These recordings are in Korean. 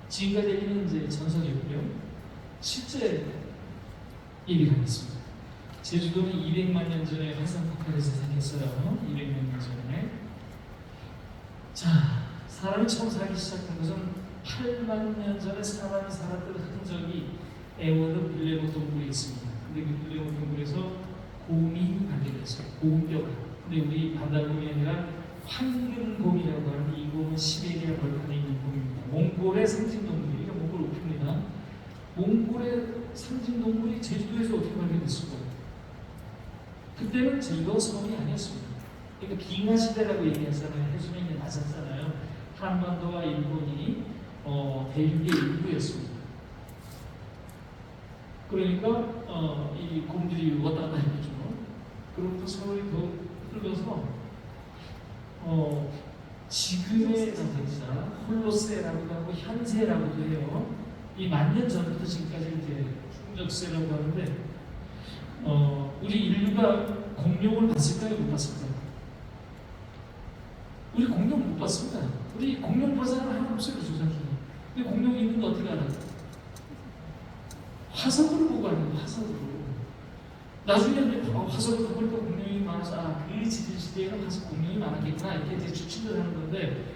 지금까지 얘기는 이제 전설이었고요. 실제 얘기를 하겠습니다. 제주도는 200만 년 전에 화산 폭발에서 생겼어요. 200만 년 전에. 자, 사람이 처음 살기 시작한 것은 8만 년 전에 사람이 살았던 흔적이 애월의 빌레모 동굴에 있습니다. 근데 그 빌레모 동굴에서 곰이 발견됐어요. 곰뼈가. 근데 우리 반달곰이 아니라 황금곰이라고 하는 이 곰은 시베리아 벌판에 있는 곰입니다. 몽골의 상징동물이에요. 이게 몽골 우표입니다. 몽골의 상징동물이 제주도에서 어떻게 발견됐을까요? 그때는 제주도 섬이 아니었습니다. 그러니까 빙하시대라고 얘기하잖아요. 해수면이 낮았잖아요. 한반도와 일본이 대륙의 일부였습니다. 그러니까 이 곰들이 왔다 갔다 했죠. 그로부터 세월이 더 흘러서 지금의 상태입니다. 홀로세라고도 하고 현세라고도 해요. 이 만년 전부터 지금까지 이제 충적세라고 하는데 우리 인류가 공룡을 봤을까요? 못 봤을까요? 우리 공룡 못 봤습니다. 우리 공룡 본 사람 하나 없어요, 조상중에. 근데 공룡이 있는 거 어떻게 알아요? 화석으로 보고 아는 거, 화석으로. 나중에 화석을 보니까 공룡이 많아서 그 지질시대에는 화석 공룡이 많았겠구나 이렇게 이제 추측을 하는 건데,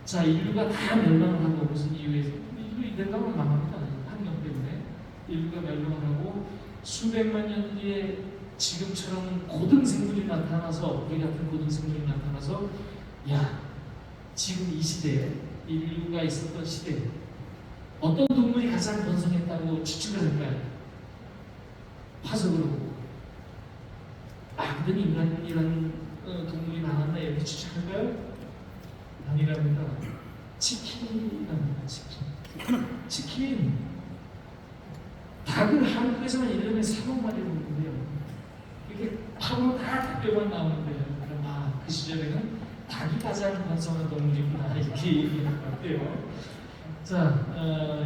자, 인류가 다 멸망을 하고 무슨 이유에서 인류 이대로가면 망합니다. 환경 때문에 인류가 멸망을 하고 수백만 년 뒤에 지금처럼 고등생물이 나타나서, 우리 같은 고등생물이 나타나서, 야, 지금 이 시대에 인류가 있었던 시대에 어떤 동물이 가장 번성했다고 추측을 할까요? 화석으로 보고. 그랬더니 인간이라는 동물이 나왔나 이렇게 추측할까요? 아니랍니다. 치킨이랍니다. 치킨. 닭을 한국에서는 1년에 3억 마리 먹는데요. 이게 파고 다 닭뼈만 나오는데요. 그럼 그 시절에는 닭이 가장 번성한 동물이구나 이렇게 얘기할 것 같아요. 자,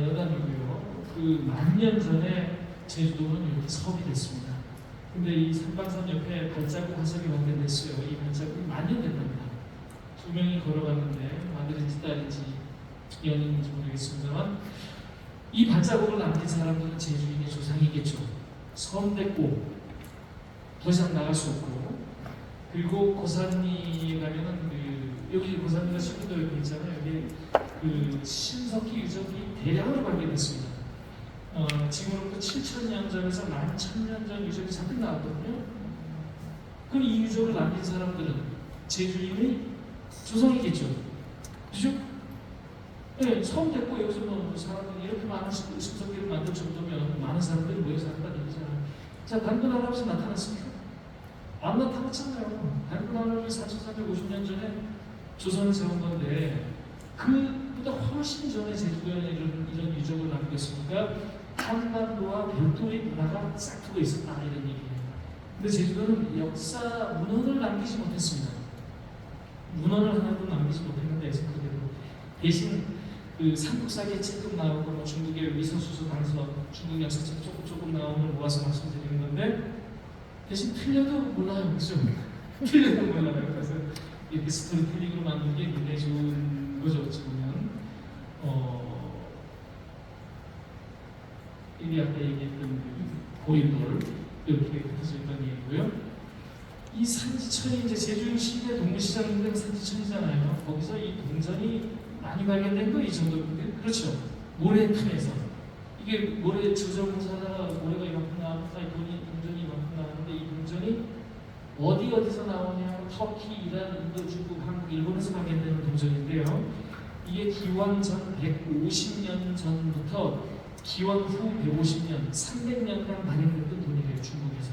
여담이고요. 그 만년 전에 제주도는 이렇게 섬이 됐습니다. 근데 이 삼방산 옆에 발자국 화석이 발견됐어요. 이 발자국이 만년 됐답니다. 두 명이 걸어갔는데 아들인지 딸인지 연인인지 모르겠습니다만 이 발자국을 남긴 사람들은 제주인의 조상이겠죠. 섬 됐고 더 이상 나갈 수 없고, 그리고 고산리에 가면은 여기 고산리가 신도도 옆에 있잖아요. 여기 그 신석기 유적이 대량으로 발견됐습니다. 지금으로부터 7,000년 전에서 11,000년 전 유적이 잔뜩 나왔거든요. 그럼 이 유적을 남긴 사람들은 제주인의 조상이겠죠. 그죠? 네, 처음 됐고 여기서 사람들이 이렇게 많은 신석기를 만들 정도면 많은 사람들이 모여서 한다는 얘기잖아요. 자, 단군 할아버지 나타났습니까? 안 나타났잖아요. 단군 할아버지 4,350년 전에 조선을 세운 건데 그보다 훨씬 전에 제주도에 이런 유적을 남겼으니까 한반도와 별도의 문화가 싹트고 있었다 이런 얘기예요. 근데 제주도는 역사 문헌을 남기지 못했습니다. 문헌을 하나도 남기지 못했는데 그대로 대신 그 삼국사기에 찔끔 나오고 중국의 위서수서 당서 중국 역사책 조금 나오는 모아서 말씀드리는 건데 대신 틀려도 몰라요. 그죠? 틀려도 몰라요. 그래서 이렇게 스토리텔링으로 만든 게 굉장히 좋은 거죠. 어찌 보면 이미 아까 얘기했던 고인돌 이렇게 흩어져 있던 얘기고요. 이 산지천이 이제 제주 시내 동물시장인데 산지천이잖아요. 거기서 이 동전이 많이 발견된 거 이 정도인데, 그렇죠? 모래틈에서 이게 모래 주저공사다가 모래가 이만큼 나왔다, 동전이 이만큼 나왔는데 이 동전이 어디서 나오냐? 터키, 이란, 인도, 중국, 한국, 일본에서 발견되는 동전인데요. 이게 기원 전 150년 전부터 기원 후 150년, 300년간 발행됐던 돈이래요, 중국에서.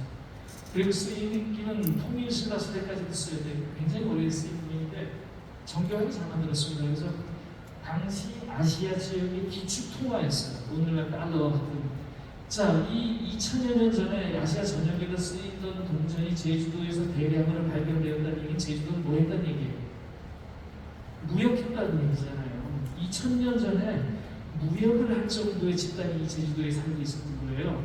그리고 쓰이기는 통일신라 시대까지도 써야 돼요. 굉장히 오래 쓰인 돈인데 정교하게 잘 만들었습니다. 그래서 당시 아시아 지역의 기축 통화였어요. 오늘날 달러와 같은. 자, 이 2000여 년 전에 아시아 전역에도 쓰이던 동전이 제주도에서 대량으로 발견되었다는 얘기는 제주도는 뭐 했다는 얘기예요? 무역했다는 얘기잖아요. 2000년 전에 무역을 할 정도의 집단이 제주도에 살고 있었던 거예요.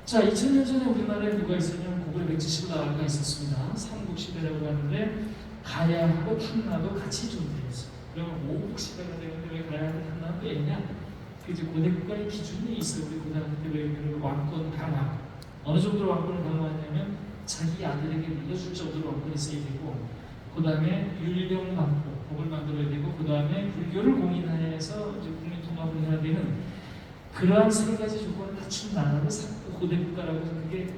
자, 2000년 전에 우리나라에 누가 있었냐면 고구려 백제시대 나라가 있었습니다. 삼국시대라고 하는데 가야하고 탐나도 같이 존재했어요. 그러면 오국시대가 되는데 왜 가야하고 탐나는 왜냐? 그 이제 고대 국가의 기준이 있어요. 우리 고등학교 때 왜 왕권 강화. 어느 정도로 왕권을 강화하냐면 자기 아들에게 물려줄 정도로 왕권이 있어야 되고, 그 다음에 율령 반복, 법을 만들어야 되고, 그 다음에 불교를 공인하여서 이제 국민 통합을 해야 되는 그러한 세 가지 조건을 갖춘 나라를 고대 국가라고 해서 그게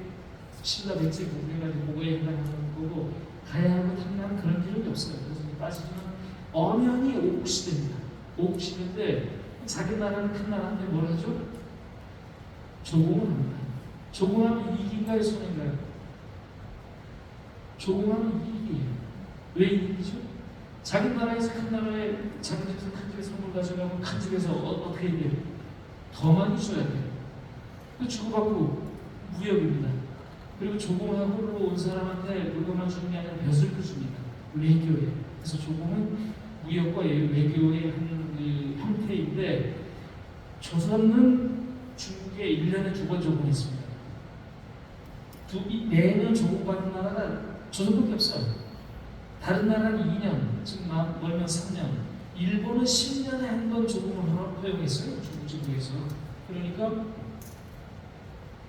신라 백제 국가까지 그거에 해당하는 거고, 가야하고 탐나는 그런 기록이 없어요. 그래서 빠지지만 엄연히 오국시대입니다. 오국시대인데 자기 나라는 큰 나라인데 뭘 하죠? 조공을 합니다. 조공하면 이익인가요? 손해인가요? 조공하면 이익이에요. 왜 이익이죠? 자기 나라에서 큰 나라에 자기 집에서 큰 집에 선물 가져가면 큰 집에서 어떻게 해야 돼요? 더 많이 줘야 돼요. 그 주고받고 무역입니다. 그리고 조공하고 온 사람한테 물건만 주는 게 아니라 벼슬 줍니다. 외교에. 그래서 조공은 무역과 외교의 한 그 형태인데, 조선은 중국에 1년에 2번 조공했습니다. 매년 조공받는 나라가 조선밖에 없어요. 다른 나라는 2년, 즉 멀면 3년. 일본은 10년에 한 번 조공을 허용했어요. 중국 정부에서. 그러니까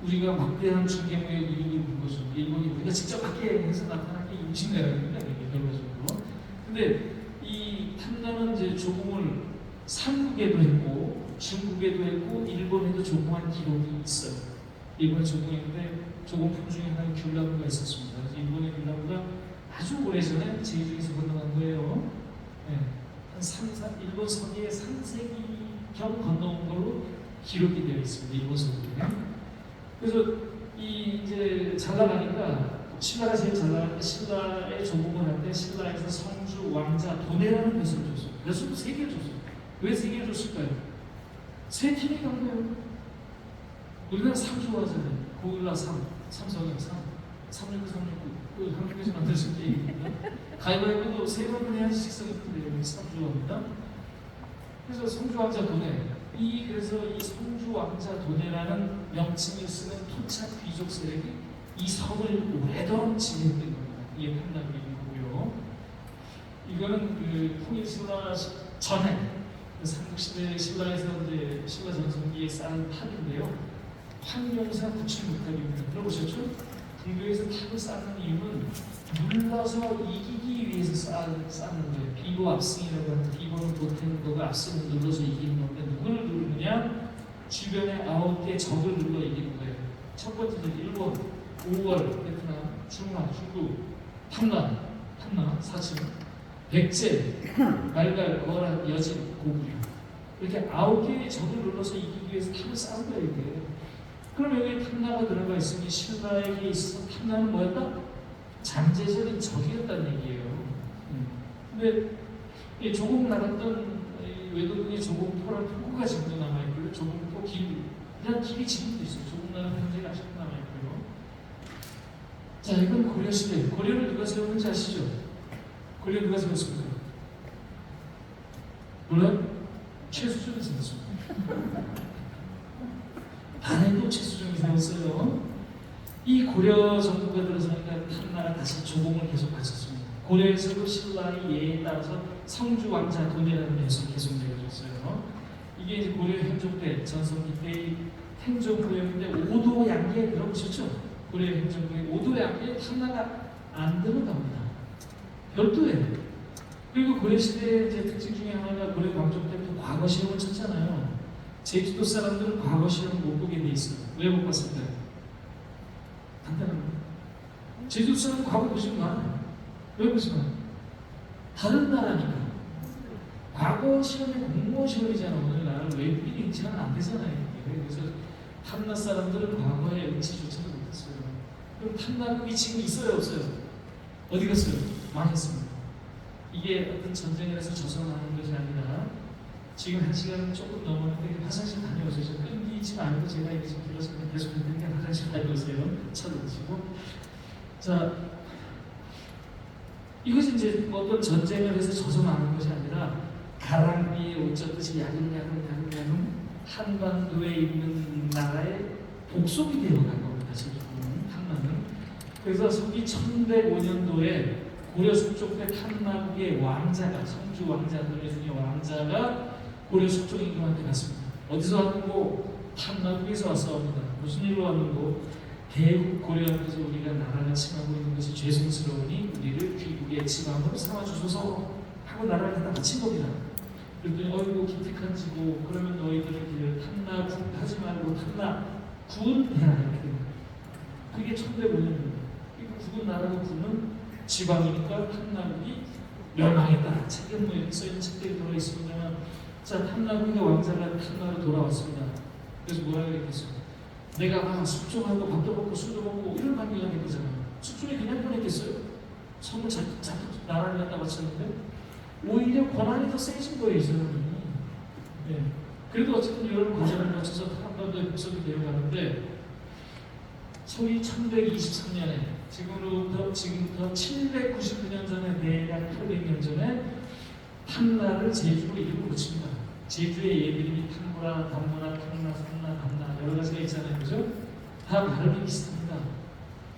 우리가 막대한 중개무역 이익이 있는 거죠. 일본이 우리가 직접 하게 해서 나타난 게 임신가요입니다. 결과적으로. 근데 이 탐나는 이제 조공을 삼국에도 했고, 중국에도 했고, 일본에도 조공한 기록이 있어요. 일본에 조공했는데 조공품 중에 하나는 귤나무가 있었습니다. 그래서 일본의 귤나무가 아주 오래전에 제주에서 건너간 거예요. 네. 한 일본 서기의 3세기경 건너온 걸로 기록이 되어 있습니다. 일본 서기에. 그래서 이 이제 잘 나가니까 신라가 제일 잘 나가니까 신라의 조공을 할 때 신라에서 성주 왕자 도내라는 벼슬을 줬어요. 벼슬도 3개를 줬어요. 왜 3개를 줬을까요? 세 팀이 간 거예요. 우리나라 3 좋아하잖아요. 고일라 3, 삼성형 3, 369, 369. 그 한국에서 만들어진 게임입니다. 가위바위보도 3번은 해야지 식성이 풀려요. 3 좋아합니다. 그래서 성주 왕자 도내. 그래서 이 성주 왕자 도내라는 명칭을 쓰는 토착 귀족 세력이 이 성을 오래도록 지냈던 겁니다. 이게 판단이고요. 이거는 그 통일신라 전에 삼국시대 신라에서 이제 신라 전성기에 쌓은 탑인데요. 황룡사 구칠목탑입니다. 들어보셨죠? 불교에서 탑을 쌓는 이유는 눌러서 이기기 위해서 쌓는 거예요. 비보 압승이라고 하는, 비보는 보태는 거가 압승을 눌러서 이기는 건데, 누구를 누르느냐? 주변에 9개 적을 눌러 이기는 거예요. 첫 번째는 일본, 5월, 베트남, 중화, 중국, 탐나, 사층, 백제, 말갈, 거란, 여진, 고구려. 이렇게 9개의 적을 눌러서 이기기 위해서 탑을 쌓은 거예요, 이게. 그럼 여기 탐나가 들어가 있으니 신라에게 있어서 탐나는 뭐였다? 잠재적인 적이었다는 얘기예요. 근데 조공 나갔던 외도국의 조공 토란 포구가 지금도 남아있고요. 조공포 그냥 길이 지금도 있어요. 조공 나간 현재가 아직도 남아있고요. 자, 이건 고려시대. 고려를 누가 세웠는지 아시죠? 고려 누가 세웠습니까? 몰라요? 최수종이 세웠습니다. 단에도 최수종이 세웠어요. 이 고려 정부가 들어서니까 탐나가 다시 조공을 계속 갔었습니다. 고려에서도 신라의 예에 따라서 성주 왕자 도내라는 벼슬이 계속 내려졌어요. 이게 이제 고려 행종 때, 전성기 때의 행정구역인데 오도 양기에 들어보셨죠? 고려 행정구역 오도 양기에 탐나가 안 들어갑니다. 별도예요. 그리고 고려시대의 이제 특징 중에 하나가 고려 광종 때부터 과거 시험을 쳤잖아요. 제주도 사람들은 과거 시험을 못 보게 돼 있어요. 왜 못 봤을까요? 간단합니다. 제주도 사람은 과거 보지 마. 왜 보지 마? 다른 나라니까. 과거 시험이 공무원 시험이잖아. 오늘날 외국인이 응치하면 안 되잖아요. 그래서 탐나 사람들은 과거에 응치조차도 못했어요. 그럼 탐나국이 지금 있어요, 없어요? 어디 갔어요? 망했습니다. 이게 어떤 전쟁에서 져서나는 것이 아니라 지금 1시간 조금 넘었는데 화장실 다녀오세요. 끊기지 말고 제가 이게 지금 길어서 계속 했는데 화장실 다녀오세요. 찾아보시고. 자, 이것이 이제 어떤 전쟁을 해서 져서나는 것이 아니라 가랑비에 옷 젖듯이 야금야금 한반도에 있는 나라의 복속이 되어간 겁니다. 지금 탐나는. 그래서 서기 1105년도에 고려 숙종 때 탐나국의 왕자가, 성주 왕자들 중에 왕자가 고려 숙종임금한테 갔습니다. 어디서 왔는고? 탐나국에서 왔사옵니다. 무슨 일로 왔는고? 대국 고려 앞에서 우리가 나라가 침하고 있는 것이 죄송스러우니 우리를 귀국의 지방으로 삼아주소서 하고 나라를 갖다 바친 겁니다. 그랬더니 어이구 기특한 지고 그러면 너희들을 탐나국 하지 말고 탐나군 해라 이렇게 됩니다. 그게 1105년입니다. 국은 나라고 군은 지방이니까 탐나국이 멸망했다. 책에 뭐 이렇게 써있는 책들이 들어있습니다만, 자 탐나국의 왕자가 탐나로 돌아왔습니다. 그래서 뭐라 그랬겠어요? 내가 숙종하고 밥도 먹고 술도 먹고 이런 관계가 되잖아요. 숙종이 그냥 보냈겠어요? 선물 자꾸 나라를 갖다 바쳤는데 오히려 권한이 더 세진 거예요, 이 사람이. 네. 그래도 어쨌든 이런 과정을 거쳐서 한반도에 복속이 되어가는데 소위 1123년에 지금부터 799년 전에 대략 800년 전에 탐나를 제주로 이름을 붙입니다. 제주의 예비름이 탐구라, 담무라, 탐나, 삼나, 담나 여러 가지가 있잖아요, 그죠? 다 발음이 비슷합니다.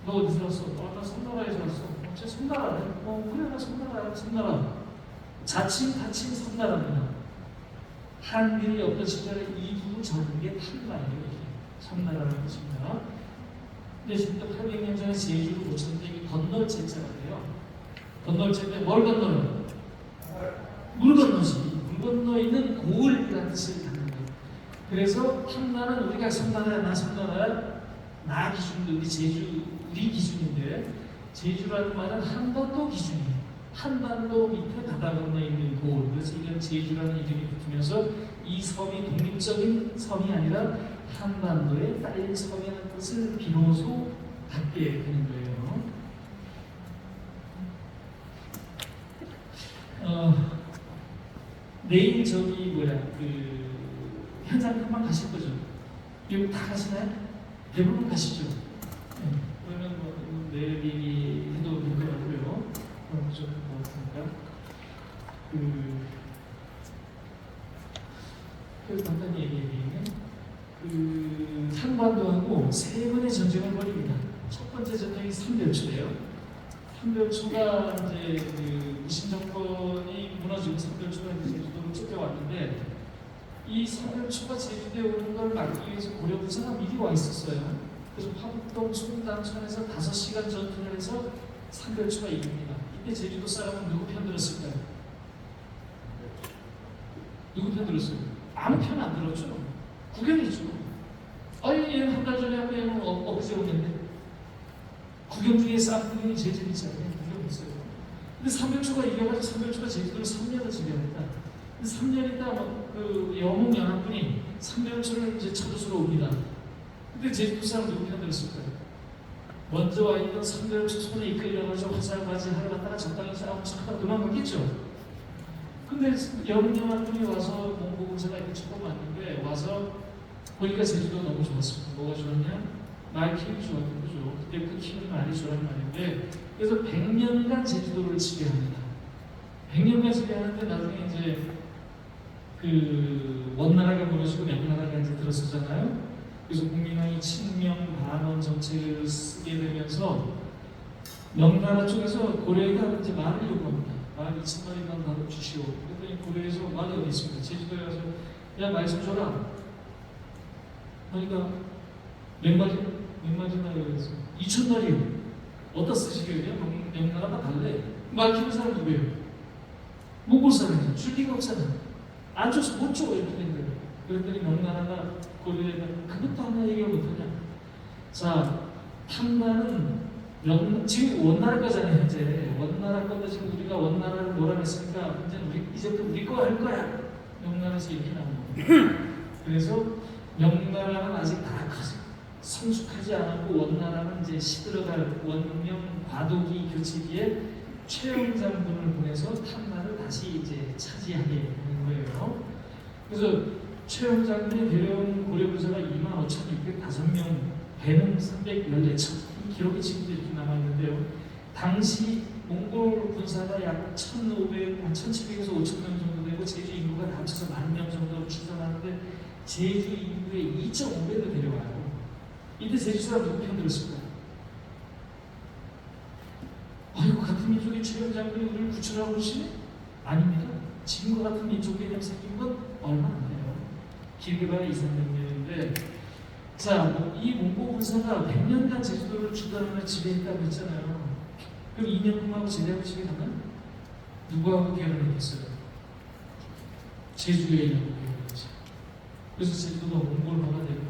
너 어디서 왔어? 나 섬나라에서 왔어. 쟤 섬나라래? 그래 나 섬나라야. 섬나라. 자칭 타칭 섬나라입니다. 한글이 없던 시절에 이부 적은 게 탐나예요. 섬나라는 뜻입니다. 근데 지금 800년 전에 제주를 고쳤는데 이게 건널제자가 돼요. 건널제인데 뭘 건너요? 물 건너지. 물 건너 있는 고을이라는 뜻을 갖는 거예요. 그래서 탐나는 우리가 섬나라야 나 섬나라야 나 기준도 우리 제주 우리 기준인데 제주라는 말은 한반도 기준이에요. 한반도 밑에 바다 건너 있는 고을. 그래서 이건 제주라는 이름이 붙으면서 이 섬이 독립적인 섬이 아니라 한반도에 딸린 섬이라는 뜻을 비로소 갖게 되는 거예요. 내일 저기 현장 금방 가실 거죠? 여기 다 가시나요? 대부분 가시죠? 네. 그러면 내일 얘기해도 될 것 같고요. 그럼 좀 간단히 얘기하면 한반도하고 세 번의 전쟁을 벌입니다. 첫 번째 전쟁이 삼별초예요. 삼별초가 이제 무신 정권이 무너지고 삼별초가 이제 제주도로 쫓겨왔는데 이 삼별초가 제주도에 오는 걸 막기 위해서 고려 부사가 미리 와 있었어요. 그래서 화북동 송담천에서 5시간 전투를 해서 삼별초가 이깁니다. 이때 제주도 사람은 누구 편 들었을까요? 누구 편 들었어요? 아무 편 안 들었죠. 구경이죠. 아니 얘는 한 달 전에 하고 얘는 엊그제 오는데 구경 중에 싼 구경이 제일 재밌잖아요. 구경했어요. 근데 삼별초가 이겨가지고 삼별초가 제주도를 3년을 지배했다. 근데 3년 있다 영웅 연합군이 삼별초를 이제 쳐주러 옵니다. 근데 제주도 사람 누구 편 들었을까요? 먼저 와 있던 삼별초 손에 이끌려가지고 화살바지 하러 갔다가 적당히 싸우고 착하다 도망갔겠죠. 근데 영웅연합군이 와서 몽고군사가 이렇게 쳐고 왔는데 와서 보니까 제주도 너무 좋았습니다. 뭐가 좋았냐? 말 키우기 좋았던 거죠. 그때 그 키우는 말이 좋아하는 말인데 그래서 100년간 제주도를 지배합니다. 100년간 지배하는데 나중에 이제 원나라가 무너지고 명나라가 이제 들어서잖아요. 그래서 국민왕이 칙명 반원 정책을 쓰게 되면서 명나라 쪽에서 고려가 이제 말을 요구합니다. 말 2,000마리만 바로 주시오. 그랬더니 고려에서 말이 어디 있습니까? 제주도에 가서 야 말 좀 줘라. 그러니까 몇 마리나 그랬어. 2,000마리요. 어디다 쓰시게요? 명나라가 달래. 말 키우는 사람 누구예요? 몽골 사람이죠. 줄 리가 없잖아. 안 줘서 못 줘. 이렇게 된 거예요. 그랬더니 명나라가 고려에다 그것도 하나 얘기를 못하냐. 자, 탐나는 지금 원나라 거잖아요. 현재 원나라 건데 지금 우리가 원나라를 몰아냈으니까 이제부터 우리 거 할 거야. 명나라에서 얘기 나오는 거예요. 그래서 명나라는 아직 다 성숙하지 않았고 원나라는 이제 시들어갈 원명 과도기 교체기에 최영 장군을 보내서 탐나를 다시 이제 차지하게 되는 거예요. 그래서 최영 장군이 데려온 고려 부사가 25,605명, 배는 314척. 기록이 지금도 이렇게 남아있는데요. 당시 몽골 군사가 약 1,700에서 5,000명 정도 되고 제주 인구가 다 합쳐서 10,000명 정도로 추산하는데 제주 인구의 2.5배도 데려와요. 이때 제주 사람 누구 편 들었을까요? 아이고 같은 민족의 최영 장군이 우리를 구출하고 오시네? 아닙니다. 지금과 같은 민족 개념 생긴 건 얼마 안 돼요. 길게 봐야 2, 300년인데, 자, 이 몽고 군사가 100년간 제주도를 주도하며 지배했다고 했잖아요. 그럼 이명금하고 제대하고 집에 가면 누구하고 결혼했겠어요? 제주에 있는 결혼했지. 그래서 제주도가 몽골화가 되고